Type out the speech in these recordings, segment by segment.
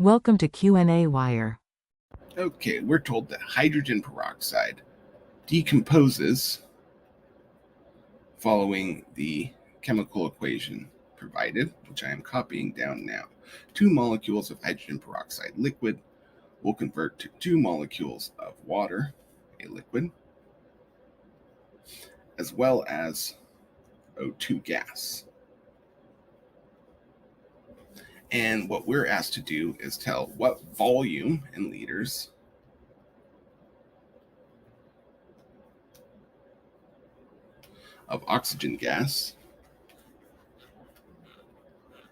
Welcome to qnawire. Okay, we're told that hydrogen peroxide decomposes following the chemical equation provided, which I am copying down now. 2 molecules of hydrogen peroxide liquid will convert to 2 molecules of water, a liquid, as well as O2 gas. And what we're asked to do is tell what volume in liters of oxygen gas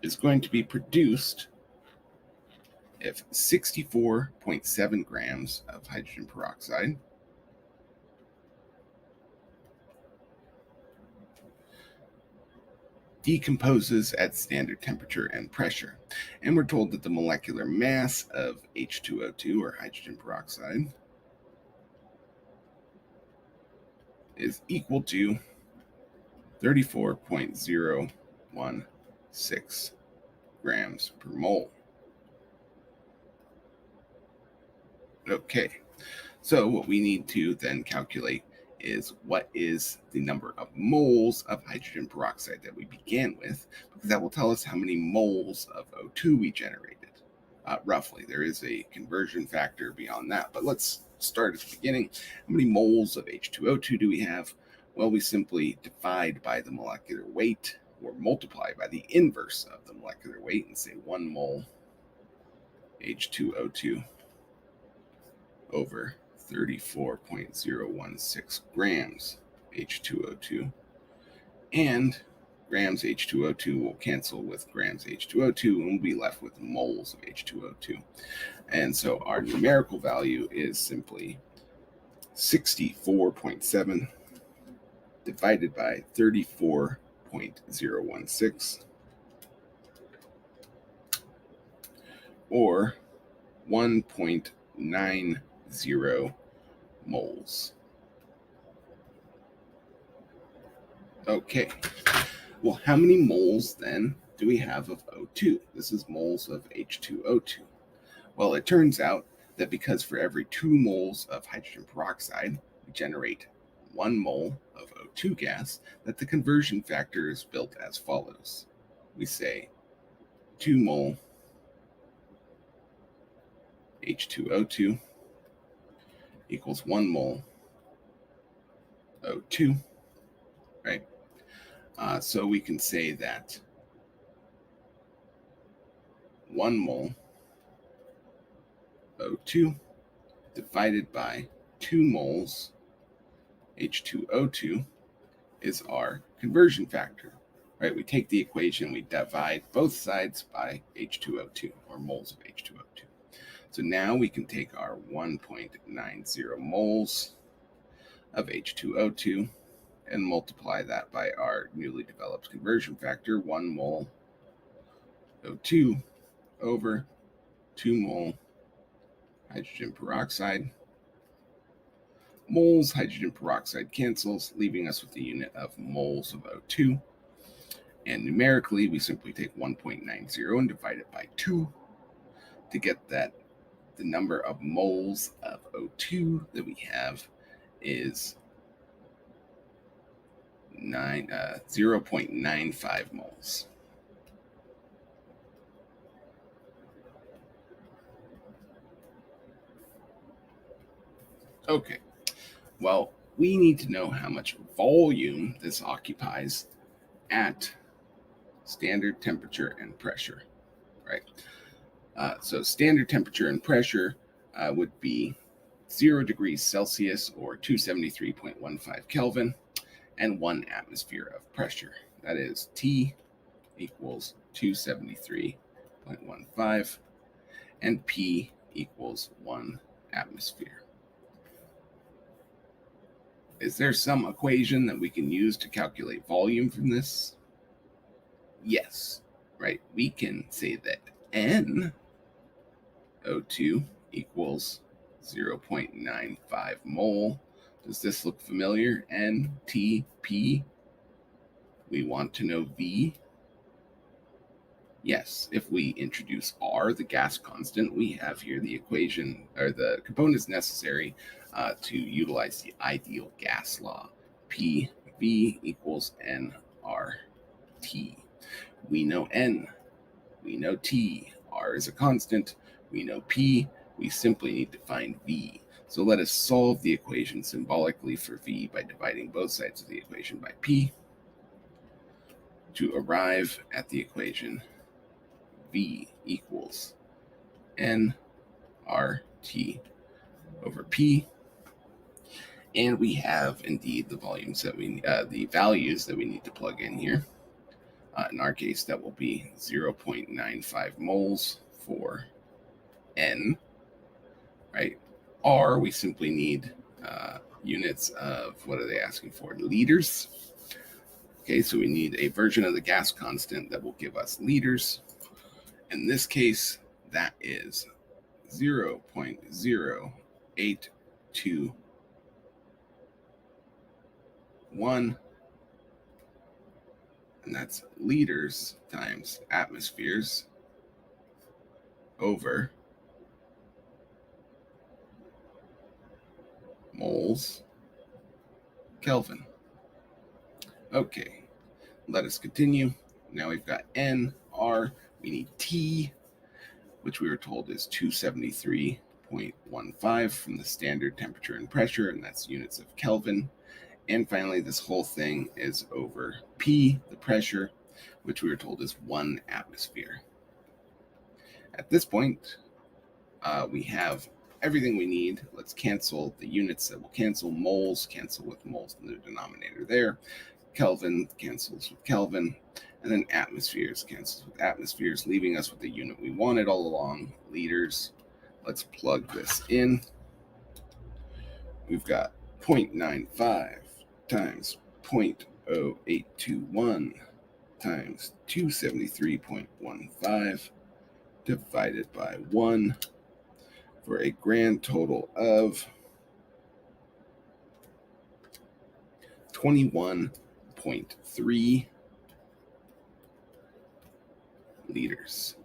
is going to be produced if 64.7 grams of hydrogen peroxide decomposes at standard temperature and pressure. And we're told that the molecular mass of H2O2, or hydrogen peroxide, is equal to 34.016 grams per mole. Okay, so what we need to then calculate is what is the number of moles of hydrogen peroxide that we began with, because that will tell us how many moles of O2 we generated, roughly. There is a conversion factor beyond that, but let's start at the beginning. How many moles of H2O2 do we have? Well, we simply divide by the molecular weight, or multiply by the inverse of the molecular weight, and say 1 mole H2O2 over 34.016 grams H2O2, and grams H2O2 will cancel with grams H2O2, and we'll be left with moles of H2O2. And so our numerical value is simply 64.7 divided by 34.016, or 1.90 moles. Okay, well, how many moles then do we have of O2? This is moles of H2O2. Well, it turns out that because for every 2 moles of hydrogen peroxide, we generate 1 mole of O2 gas, that the conversion factor is built as follows. We say 2 mole H2O2 equals 1 mole O2, right? So we can say that 1 mole O2 divided by 2 moles H2O2 is our conversion factor, right? We take the equation, we divide both sides by H2O2, or moles of H2O2. So now we can take our 1.90 moles of H2O2 and multiply that by our newly developed conversion factor, 1 mole O2 over 2 mole hydrogen peroxide. Moles, hydrogen peroxide cancels, leaving us with the unit of moles of O2. And numerically, we simply take 1.90 and divide it by 2 to get that the number of moles of O2 that we have is 0.95 moles. Okay, well, we need to know how much volume this occupies at standard temperature and pressure, right? So standard temperature and pressure would be 0 degrees Celsius, or 273.15 Kelvin, and 1 atmosphere of pressure. That is T equals 273.15, and P equals 1 atmosphere. Is there some equation that we can use to calculate volume from this? Yes, right? We can say that N O2 equals 0.95 mole. Does this look familiar? N, T, P. We want to know V. Yes, if we introduce R, the gas constant, we have here the equation or the components necessary to utilize the ideal gas law. PV equals nRT. We know N, we know T, R is a constant, we know P, we simply need to find V. So let us solve the equation symbolically for V by dividing both sides of the equation by P to arrive at the equation V equals nRT over P. And we have indeed the volumes that the values that we need to plug in here. In our case, that will be 0.95 moles for N, right? R, we simply need units of, what are they asking for? Liters. Okay, so we need a version of the gas constant that will give us liters. In this case, that is 0.0821, and that's liters times atmospheres over moles Kelvin. Okay, let us continue. Now we've got N, R, we need T, which we were told is 273.15 from the standard temperature and pressure, and that's units of Kelvin. And finally, this whole thing is over P, the pressure, which we were told is 1 atmosphere. At this point, we have everything we need. Let's cancel the units that will cancel. Moles cancel with moles in the denominator there. Kelvin cancels with Kelvin. And then atmospheres cancels with atmospheres, leaving us with the unit we wanted all along, liters. Let's plug this in. We've got 0.95 times 0.0821 times 273.15 divided by 1 for a grand total of 21.3 liters.